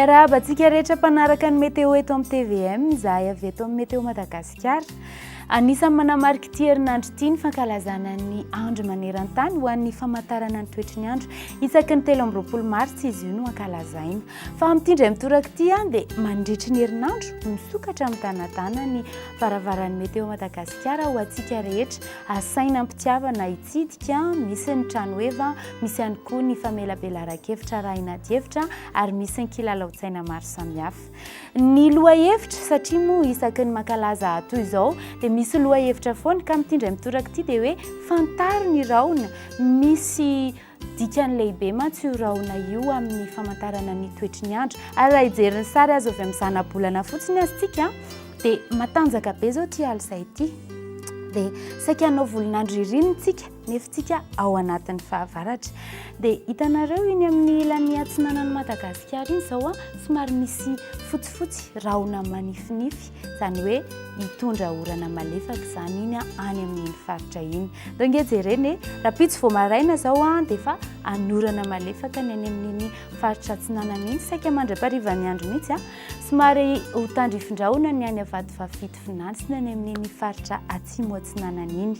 miarahaba antsika rehetra mpanaraka ny météo eto amin'ny TVM, izahay avy eto amin'ny météo Madagasikara. Anisany manamarika ity herinandro ity ny fankalazana ny andro maneran-tany ho an'ny famantarana ny toetry ny andro isaky ny 13 Marsy izy io no ankalazaina. Fa amin'ity indray mitoraka ity dia mandritry ny herinandro misokatra amin'ny tanatana ny varavaran'ny météo Madagasikara ho antsika rehetra asaina ampitiavana hitsidika, misy ny tranoheva, misy ihany koa ny famelabelaran-kevitra raha inaty hevitra ary misy ny kilalaon-tsaina maro samihafa. Ny lohahevitra satria moa isaky ny mankalaza toy izao dia misy lohahevitra foana ka amin'ity indray mitoraka ity dia hoe fantaro ny rahona, misy dikany lehibe mantsy io rahona io amin'ny famantarana ny toetry ny andro. Ary raha hijeriny sary azo avy amin'ny zana-bolana fotsiny aztsika dia matanjaka be izao ity alina ity. Dia saika hanao volinandro ririnitsika nefa tsika ao anatin'ny fahavaratra. Dia hitanareo iny amin'ny ilan'ny atsinanan'ny Madagasikara iny izao somary misy fotsifotsy rahona manifinify, izany hoe hitondra orana malefaka izany iny any amin'iny faritra iny. Dia inge jereny raha pitsy vao maraina izao dia efa anorana malefaka ny any amin'iny faritra atsinanana iny, saika mandra-pariva ny andro mihitsy somary ho tandrifindrahona ny any avadivavity finantsy ny any amin'iny faritra atsimo atsinanana iny.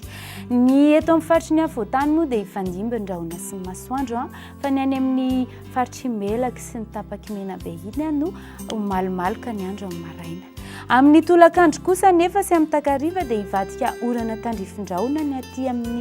Ny eto amin'ny faritra ny afovoantany moa dia hifandimby ny rahona sy ny masoandro fa ny any amin'ny faritra Imelaka sy ny tapaky Menabe iny no malomaloka ny andro amin'ny maraina. Amin'ny tolakandro kosa nefa sy amin'ny takariva dia hivadika orana tandrifindrahona ny aty amin'ny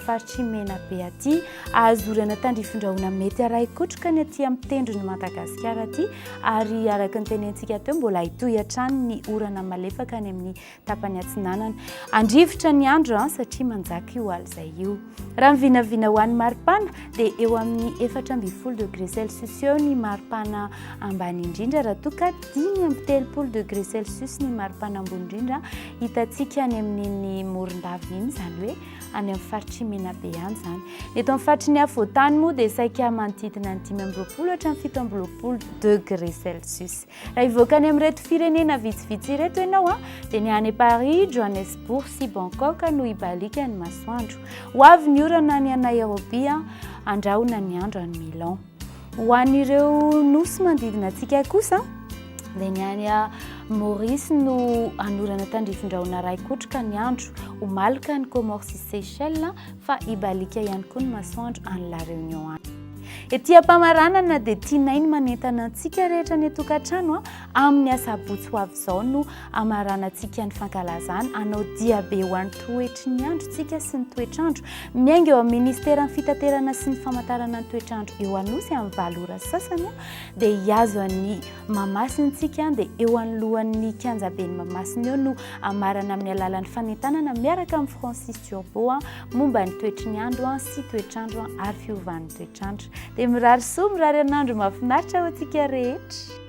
faritra Menabe aty, azo orana tandrifindrahona mety araikotroka ny aty amin'ny tendrony Madagasikara aty, ary araka ny tenentsika teo mbola hitohy hatrany ny orana malefaka ny amin'ny tapany atsinanana. Andrivotra ny andro satria manjaka io alina io. Raha mivinavina ho an'ny maripana dia eo amin'ny 4.0 degré Celsius eo ny maripana ambany indrindra, raha toa ka 5.30 degré Celsius ny maripana ambony indrindra hitantsika any amin'iny Morondava iny, izany hoe any amin'ny faritra Menabe any izany. Eto amin'ny faritra ny afovoantany moa dia saika manodidina ny 5.20 hatramin'ny 7.20 degré Celsius. Raha hivoaka any amin'ireto firenena vitsivitsy ireto ianao dia ny any Paris, Johannesburg sy Bangkok no hibalika ny masoandro. Ho avy ny orana ny any Nairobi, andrahona ny andro any Milan. Ho an'ireo nosy manodidina antsika kosa dia ny any Maurice no anorana tandrifindrahona raikotroka ny andro, ho malika ny Comores sy Seychelles fa hibalika ihany koa ny masoandro any La Réunion any. Ety am-pamaranana dia tianainy manentana antsika rehetra ny tokantrano amin'ny asabotsy ho avy izao no amaranantsika ny fankalazana anao diabe ho an'ny toetry ny andro tsika sy ny toetrandro. Miainga eo amin'ny ministeran'ny fitaterana sy ny famantarana ny toetrandro eo anosy amin'ny 7 ora sasany dia hiazo an'ny Mahamasinatsika dia eo anoloan'ny kianjaben'ny Mahamasina eo no amarana amin'ny alalan'ny fanentanana miaraka amin'ny Francis Turbo momba ny toetry ny andro sy toetrandro ary fiovan'ny toetrandro. Dia mirary soa, mirary an'andro mahafinaritra ho antsika rehetra.